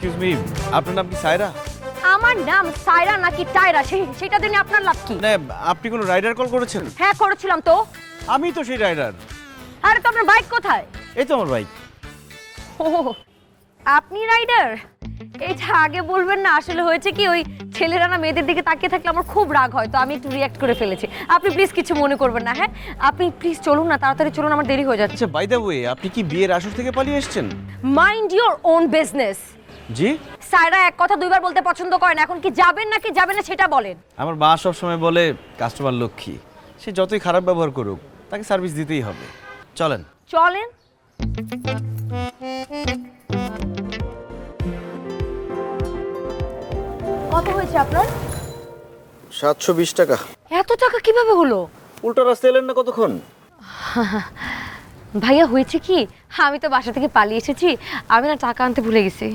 Excuse me, আপনার নাম কি সায়রা? আমার নাম সায়রা নাকি টায়রা সেটা জেনে আপনার লাভ কি? না, আপনি কোনো রাইডার কল করেছেন? হ্যাঁ করেছিলাম তো। আমি তো সেই রাইডার। আরে তো আপনার বাইক কোথায়? এই তো আমার বাইক। ও আপনি রাইডার? এটা আগে বলবেন না। আসলে হয়েছে কি, ওই ছেলেরা না মেয়েদের দিকে তাকিয়ে থাকলে আমার খুব রাগ হয়, তো আমি একটু রিঅ্যাক্ট করে ফেলেছি। আপনি প্লিজ কিছু মনে করবেন না। হ্যাঁ আপনি প্লিজ চলুন না, তাড়াতাড়ি চলুন, আমার দেরি হয়ে যাচ্ছে। আচ্ছা, বাই দ্য ওয়ে, আপনি কি বিয়ের আসর থেকে পালিয়ে এসেছেন? Mind your own business. জি? সায়রা এক কথা দুইবার বলতে পছন্দ করেন। এখন কি যাবেন নাকি যাবেন না সেটা বলেন। আমার মা সব সময় বলে কাস্টমার লক্ষ্মী, সে যতই খারাপ ব্যবহার করুক তাকে সার্ভিস দিতেই হবে। চলেন। চলেন। কত হয়েছে আপনার? 720 টাকা। এত টাকা কিভাবে হলো? উল্টো রাস্তা এলেন না কতক্ষণ? ভাইয়া হয়েছে কি, আমি তো বাসা থেকে পালিয়ে এসেছি, আমি না টাকা আনতে ভুলে গেছি।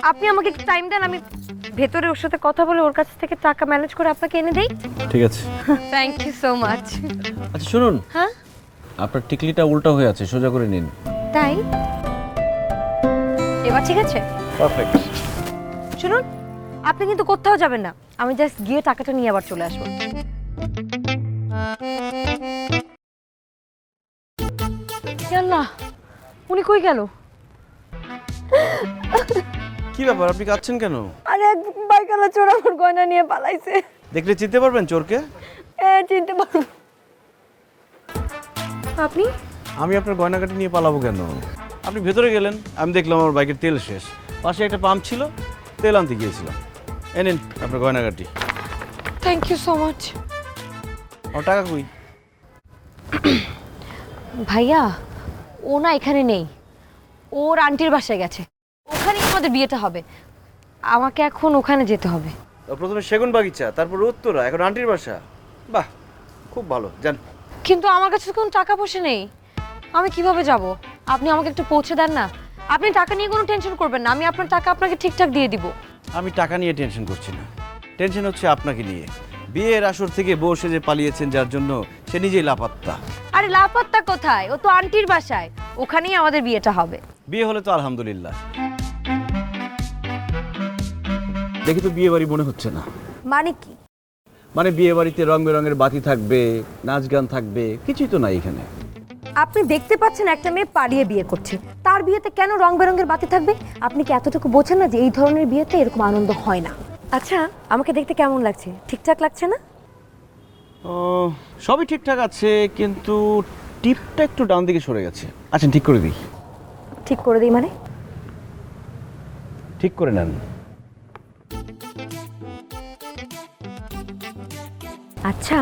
আপনি আমাকে একটু টাইম দেন, আমি ভেতরে ওর সাথে কথা বলে ওর কাছ থেকে টাকা ম্যানেজ করে আপনাকে এনে দেই। ঠিক আছে। Thank you so much. আচ্ছা শুনুন, হ্যাঁ আপনার টিকলিটা উল্টো হয়ে আছে, সোজা করে নিন। তাই? এবার ঠিক আছে? পারফেক্ট। শুনুন, আপনি কিন্তু কোথাও যাবেন না, আমি জাস্ট গিয়ে টাকাটা নিয়ে আবার চলে আসবো। আল্লাহ, উনি কই গেল? কি ব্যাপার, আপনি কাঁদছেন কেন? আরে এক বাইকালা চোর আমার গয়না নিয়ে পালাইছে। দেখলে চিনতে পারবেন চোরকে? হ্যাঁ চিনতে পারবো। আপনি? আমি আপনার গয়নাকাটি নিয়ে পালাবো কেন? আপনি ভেতরে গেলেন, আমি দেখলাম আমার বাইকের তেল শেষ, পাশে একটা পাম্প ছিল, তেল আনতে গিয়েছিলাম। এই নিন আপনার গয়নাকাটি। Thank you so much. আমার টাকা কই? ভাইয়া ও না এখানে নেই, ওর আন্টির বাসায় গেছে, ওখানেই আমাদের বিয়েটা হবে। আমাকে এখন ওখানে যেতে হবে। প্রথমে সেগুন বাগিচা, তারপর উত্তরা, এখন আন্টির বাসা। বাহ, খুব ভালো। যান। কিন্তু আমার কাছে তো কোনো টাকা পয়সা নেই, আমি কিভাবে যাব? আপনি আমাকে একটু পৌঁছে দেন না। আপনি টাকা নিয়ে কোনো টেনশন করবেন না, আমি আপনার টাকা আপনাকে ঠিকঠাক দিয়ে দিব। আমি টাকা নিয়ে টেনশন করছি না, টেনশন হচ্ছে আপনাকে নিয়ে। বিয়ের আসর থেকে বউ সেজে পালিয়েছেন, যার জন্য সে নিজেই লাপাত্তা। আরে লাপাত্তা কোথায়, ও তো আন্টির বাসায়, ওখানেই আমাদের বিয়েটা হবে। বিয়ে হলে তো আলহামদুলিল্লাহ। দেখি তো বিয়ে বাড়ি মনে হচ্ছে না। মানে কি? মানে বিয়ে বাড়িতে রং বেরঙের বাতি থাকবে, নাচ গান থাকবে, কিছুই তো নাই এখানে। আপনি দেখতে পাচ্ছেন একটা মেয়ে পালিয়ে বিয়ে করছে, তার বিয়েতে কেন রং বেরঙের বাতি থাকবে? আপনি কি এতটুকু বোঝেন না যে এই ধরনের বিয়েতে এরকম আনন্দ হয় না? আচ্ছা আমাকে দেখতে কেমন লাগছে? ঠিকঠাক লাগছে না? ও, সবই ঠিকঠাক আছে, কিন্তু টিপটা একটু ডান দিকে সরে গেছে। আচ্ছা ঠিক করে দিই। ঠিক করে দিই মানে? ঠিক করে নেন। আচ্ছা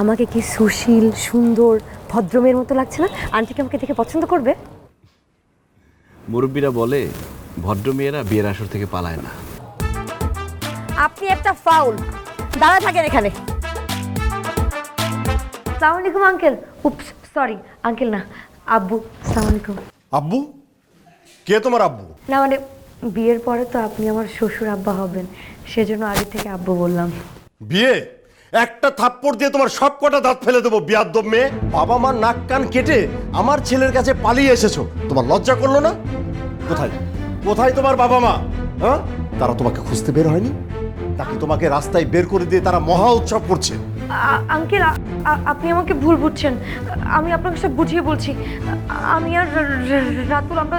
আমাকে কি সুশীল সুন্দর ভদ্রমের মতো লাগছে না? আন্টি কি আমাকে দেখে পছন্দ করবে? মুরব্বীরা বলে ভদ্র মেয়েরা বিয়ের আসর থেকে পালায় না। আপনি একটা ফাউল। দাঁড়া থাকেন এখানে। আসসালামু আলাইকুম আঙ্কেল। উপস সরি আঙ্কেল না, আব্বু। আসসালামু আলাইকুম। আব্বু? কে তোমার আব্বু? না মানে বিয়ের পরে তো আপনি আমার শ্বশুর আব্বা হবেন, সেজন্য আগে থেকে আব্বু বললাম। বিয়ে? একটা থাপ্পড় দিয়ে তোমার সব কটা দাঁত ফেলে দেবো বিয়াদ্দব মেয়ে। বাবা মা নাক কান কেটে আমার ছেলের কাছে পালিয়ে এসেছো, তোমার লজ্জা করলো না? কোথায় কোথায় তোমার বাবা মা? হ্যাঁ, তারা তোমাকে খুঁজতে বের হয়নি নাকি তোমাকে রাস্তায় বের করে দিয়ে তারা মহা উৎসব করছে? আঙ্কেল আপনি আমাকে ভুল বুঝছেন, আমি আপনাকে সব বুঝিয়ে বলছি। আমি আর রাতুল আমরা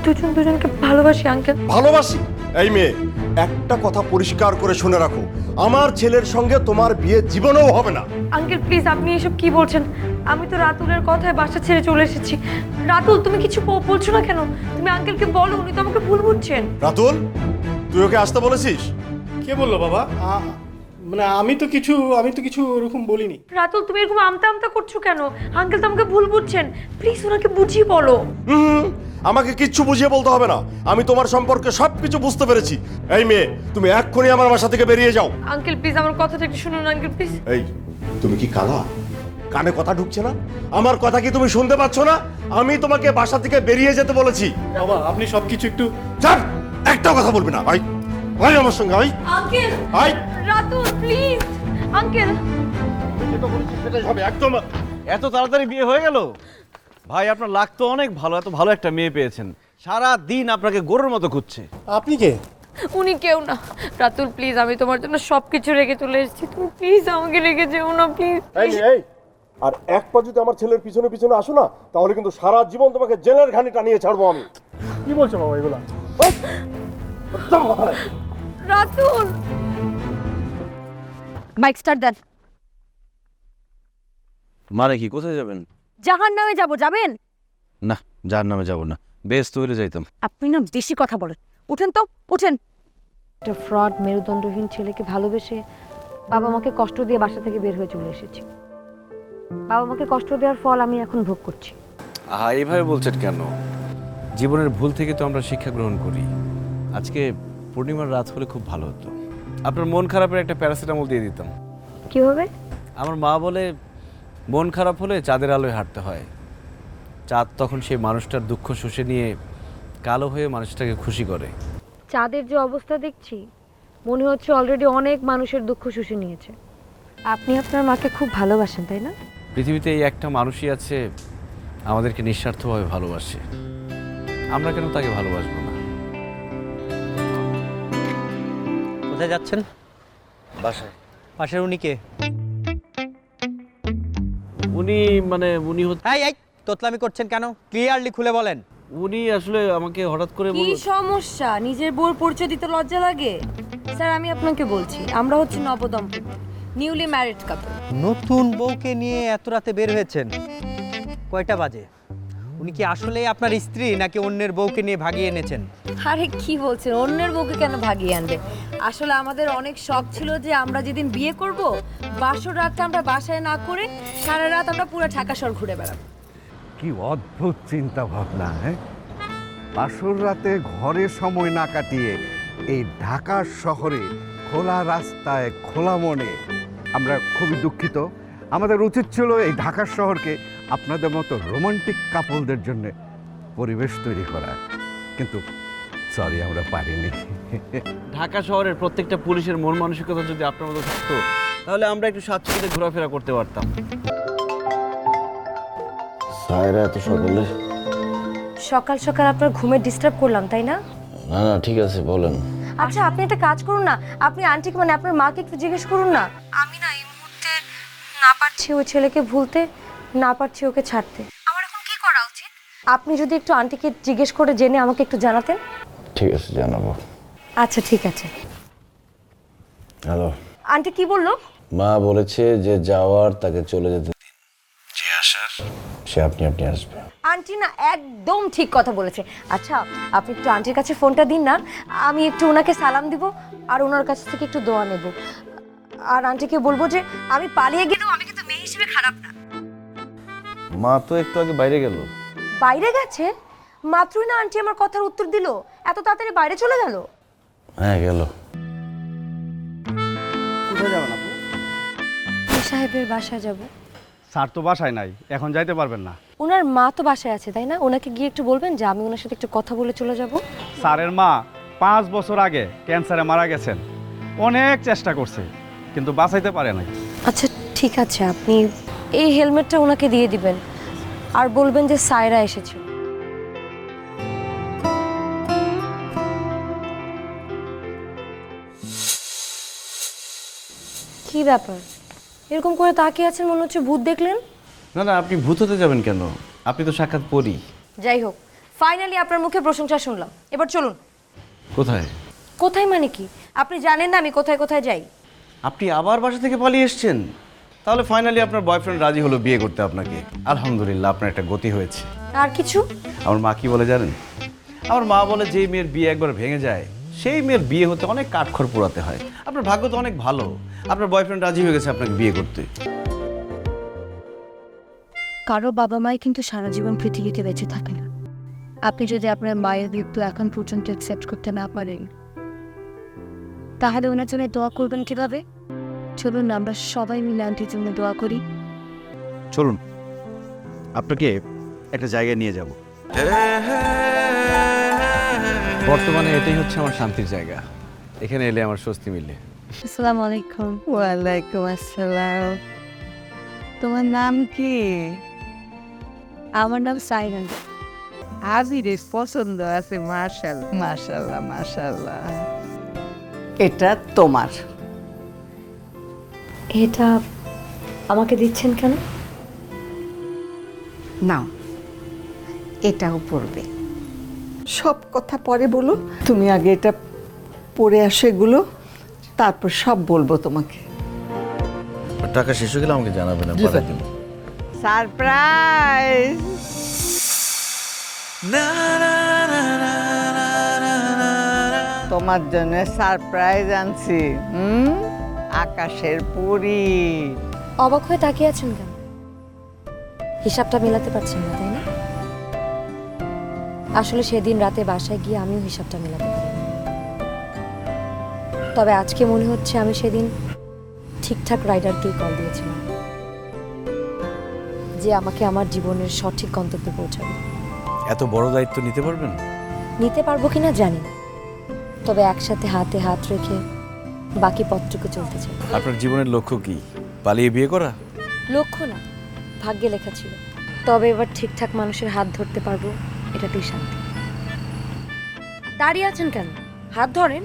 দুজনকে ভালোবাসি আঙ্কেল। ভালোবাসি? এই মেয়ে, একটা কথা পরিষ্কার করে শুনে রাখো, আমার ছেলের সঙ্গে তোমার বিয়ে জীবনেও হবে না। আঙ্কেল প্লিজ, আপনি এসব কি বলছেন? আমি তো রাতুলের কথায় বাসা ছেড়ে চলে এসেছি। রাতুল তুমি কিছু বলছো না কেন? তুমি আঙ্কেলকে বলো, উনি তো আমাকে ভুল বুঝছেন। রাতুল, তুই ওকে আসতে বলেছিস? কে বললো বাবা? মানে আমি তো কিছু ওরকম বলিনি। রাতুল তুমি এরকম আমতা আমতা করছো কেন? আঙ্কেল তো আমাকে ভুল বুঝছেন, প্লিজ ওনাকে বুঝিয়ে বলো। আমাকে কিচ্ছু বুঝিয়ে বলতে হবে না, আমি তোমার সম্পর্কে সবকিছু বুঝতে পেরেছি। এই মেয়ে, তুমি এক্ষুনি আমার বাসা থেকে বেরিয়ে যাও। আঙ্কেল প্লিজ আমার কথাটা একটু শুনুন আঙ্কেল প্লিজ। এই, তুমি কি কালা? কানে কথা ঢুকছে না? আমার কথা কি তুমি শুনতে পাচ্ছ না? আমি তোমাকে বাসা থেকে বেরিয়ে যেতে বলেছি। বাবা আপনি সবকিছু একটু চুপ! একটা কথা বলবি না ভাই। ভাই আমার সঙ্গে ভাই। আঙ্কেল ভাই, রাতুল প্লিজ আঙ্কেল। সেটাই হবে একদম। এত তাড়াতাড়ি বিয়ে হয়ে গেল? ভাই আপনার লাগ তো অনেক ভালো, এত ভালো একটা মেয়ে পেয়েছেন, সারা দিন আপনাকে গরুর মতো খুঁজছে। আপনি কে? উনি কেউ না। রাতুল প্লিজ, আমি তোমার জন্য সবকিছু রেখে চলে এসেছি, তুমি প্লিজ আমাকে রেখে যেও না প্লিজ। এই আর এক পা যদি আমার ছেলের পিছনে পিছনে আসো না, তাহলে কিন্তু সারা জীবন তোমাকে জেলের ঘানি টানিয়ে ছাড়বো আমি। কি বলছো বাবা এগুলা? রাতুল, বাইক স্টার্ট দেন। মানে কি, কোথায় যাবেন? জাহান্নামে যাব, যাবেন? না, জাহান্নামে যাব না, বেশ তৈরি যাইতাম। আপনি না বেশি কথা বলেন, উঠেন তো উঠেন। একটা ফ্রড মেরুদণ্ডহীন ছেলেকে ভালোবেসে বাবা মাকে কষ্ট দিয়ে বাসা থেকে বের হয়ে চলে এসেছি। বাবা মাকে কষ্ট দেওয়ার ফল আমি এখন ভোগ করছি। এইভাবে বলছেন কেন? জীবনের ভুল থেকে তো আমরা শিক্ষা গ্রহণ করি। আজকে পূর্ণিমার রাত হলে খুব ভালো হতো, আপনার মন খারাপের একটা প্যারাসিটামল দিয়ে দিতাম। কিভাবে? আমার মা বলে মন খারাপ হলে চাঁদের আলোয় হাঁটতে হয়। চাঁদ তখন সেই মানুষটার দুঃখ শুষে নিয়ে কালো হয়ে মানুষটাকে খুশি করে। চাঁদের যে অবস্থা দেখছি, মনে হচ্ছে অলরেডি অনেক মানুষের দুঃখ শুষে নিয়েছে। আপনি আপনার মাকে খুব ভালোবাসেন, তাই না? পৃথিবীতে এই একটা মানুষই আছে আমাদেরকে নিঃস্বার্থভাবে ভালোবাসে, আমরা কেন তাকে ভালোবাসবো না? কোথায় যাচ্ছেন? বাসায়। পাশের উনি কে? উনি হচ্ছে, এই এই তোতলামি করছেন কেন? ক্লিয়ারলি খুলে বলেন। উনি আসলে আমাকে হঠাৎ করে কি বলল। সমস্যা? নিজের বউর পরিচয় দিতে লজ্জা লাগে? স্যার, আমি আপনাকে বলছি, আমরা হচ্ছে নবদম্পতি, নিউলি ম্যারিড কাপল। নতুন বউকে নিয়ে এত রাতে বের হয়েছেন, কয়টা বাজে? উনি কি আসলেই আপনার স্ত্রী নাকি অন্যের বউকে নিয়ে ভাগিয়ে এনেছেন? আরে কি বলছেন, অন্যের বউকে কেন ভাগিয়ে আনবে? আসলে আমাদের অনেক শখ ছিল যে আমরা যেদিন বিয়ে করব, বাসর রাতটা আমরা বাসায় না করে সারা রাত আমরা পুরো ঢাকা শহর ঘুরে বেড়াবো। কি অদ্ভুত চিন্তা ভাবনা, হ্যাঁ? বাসর রাতে ঘরে সময় না কাটিয়ে এই ঢাকা শহরে খোলা রাস্তায় খোলা মনে, আমরা খুবই দুঃখিত। আমাদের উচিত ছিল এই ঢাকা শহরকে আপনাদের মতো রোমান্টিক কাপলদের জন্য পরিবেশ তৈরি করা, কিন্তু সরি, আমরা পারিনি। ঢাকা শহরের প্রত্যেকটা পুলিশের মন মানসিকতা যদি আপনার মতো থাকতো, তাহলে আমরা একটু স্বাচ্ছন্দ্যে ঘোরাফেরা করতে পারতাম। সায়রা এত সকালে? সকাল সকাল আপনার ঘুমে ডিস্টার্ব করলাম, তাই না? না না, ঠিক আছে, বলেন। আচ্ছা, আপনি একটা কাজ করুন না, আপনি আন্টিকে মানে আপনার মাকে একটু জিজ্ঞেস করুন না। আমি না এই মুহূর্তে না পারছি ওই ছেলেকে ভুলতে, না পারছি ওকে ছাড়তে। আমার এখন কি করা উচিত? আপনি যদি একটু আন্টিকে জিজ্ঞেস করে জেনে আমাকে একটু জানাতেন। ঠিক আছে, জানাবো। আচ্ছা ঠিক আছে। হ্যালো। আন্টি কি বললো? মা বলেছে যে যাওয়ার তাকে চলে যেতে দিন, যে আসার সে আপনি আপনি আসবে। আন্টি না একদম ঠিক কথা বলেছে। আচ্ছা, আপনি একটু আন্টির কাছে ফোনটা দিন না, আমি একটু ওনাকে সালাম দিব আর ওনার কাছ থেকে একটু দোয়া নেব। আর আন্টিকে বলবো যে আমি পালিয়ে গেলেও আমি কিন্তু মেয়ে হিসেবে খারাপ না। মা তো একটু আগে বাইরে গেল। বাইরে গেছে? মাত্রই না আন্টি আমার কথার উত্তর দিল, এত তাড়াতাড়ি বাইরে চলে গেল? হ্যাঁ, গেল। কোথায় যাবেন আপু? সাহেবের বাসায় যাব। স্যার তো বাসায় নাই, এখন যাইতে পারবেন না। ওনার মা তো বাসায় আছে, তাই না? ওনাকে গিয়ে একটু বলবেন যে আমি ওনার সাথে একটু কথা বলে চলে যাব। স্যারের মা 5 বছর আগে ক্যান্সারে মারা গেছেন, অনেক চেষ্টা করছে কিন্তু বাঁচাইতে পারে নাই। আচ্ছা ঠিক আছে, আপনি এই হেলমেটটা ওনাকে দিয়ে দিবেন আর বলবেন যে সায়রা এসেছে। কি ব্যাপার, এরকম করে তাকিয়ে আছেন, মনে হচ্ছে ভূত দেখলেন? না না, আপনি ভূত হতে যাবেন কেন? আপনি তো সাক্ষাৎ পড়ি। যাই হোক, ফাইনালি আপনার মুখে প্রশংসা শুনলাম, এবার চলুন। কোথায়? কোথায় মানে কি? আপনি জানেন না আমি কোথায় কোথায় যাই? আপনি আবার বাসা থেকে পালিয়ে এসেছেন? তাহলে ফাইনালি আপনার বয়ফ্রেন্ড রাজি হলো বিয়ে করতে আপনাকে। আলহামদুলিল্লাহ, আপনার একটা গতি হয়েছে। আর কিছু? আমার মা কি বলে জানেন? আমার মা বলে যেই মেয়ের বিয়ে একবার ভেঙে যায়, সেই মেয়ের বিয়ে হতে অনেক কাঠখড় পোড়াতে হয়। আপনার ভাগ্য তো অনেক ভালো, আপনার বয়ফ্রেন্ড রাজি হয়ে গেছে আপনাকে বিয়ে করতে। কারো বাবা মাই কিন্তু সারা জীবন পৃথিবীতে বেঁচে থাকে না। আপনি যদি আপনার মায়ের মৃত্যু এখন পর্যন্ত অ্যাকসেপ্ট করতে না পারেন, তাহলে ওনার জন্য দোয়া করবেন কিভাবে? চলুন আমরা সবাই মিলে আন্টির জন্য দোয়া করি। চলুন, আপনাকে একটা জায়গায় নিয়ে যাব। বর্তমানে এটাই হচ্ছে আমার শান্তির জায়গা, এখানে এলে আমার স্বস্তি মিলে। আসসালামু আলাইকুম। ওয়ালাইকুম আসসালাম। তোমার নাম কি? আমার নাম সাইরান। আজিরের পছন্দ আছে মাশাআল্লাহ মাশাআল্লাহ মাশাআল্লাহ। এটা তোমার। এটা আমাকে দিচ্ছেন কেন? নাও, এটাও পড়বে। সব কথা পরে বলো, তুমি আগে এটা পড়ে আসো এগুলো, তারপর সব বলবো তোমাকে। টাকা শেষ হয়ে গেলে আমাকে জানাবেন, আমি পাঠিয়ে দেব। সারপ্রাইজ। তোমার জন্য সারপ্রাইজ আনছি। আকাশের পরী। অবাক হয়ে তাকিয়ে আছেন কেন? হিসাবটা মেলাতে পারছেন না, তাই না? আসলে সেদিন রাতে বাসায় গিয়ে আমিও হিসাবটা মেলাতে পারিনি। তবে আজকে মনে হচ্ছে আমি সেদিন ঠিকঠাক রাইডারকেই কল দিয়েছিলাম, যে আমাকে আমার জীবনের সঠিক গন্তব্যে পৌঁছাবে। এত বড় দায়িত্ব নিতে পারবেন? নিতে পারবো কিনা জানি না, তবে একসাথে হাতে হাত রেখে বাকি পথটুকু চলতে চাই। আপনার জীবনের লক্ষ্য কি? পালিয়ে বিয়ে করা? লক্ষ্য না, ভাগ্যে লেখা ছিল। তবে এবার ঠিকঠাক মানুষের হাত ধরতে পারবো, এটাতেই শান্তি। দাঁড়িয়ে আছেন কেন? হাত ধরেন।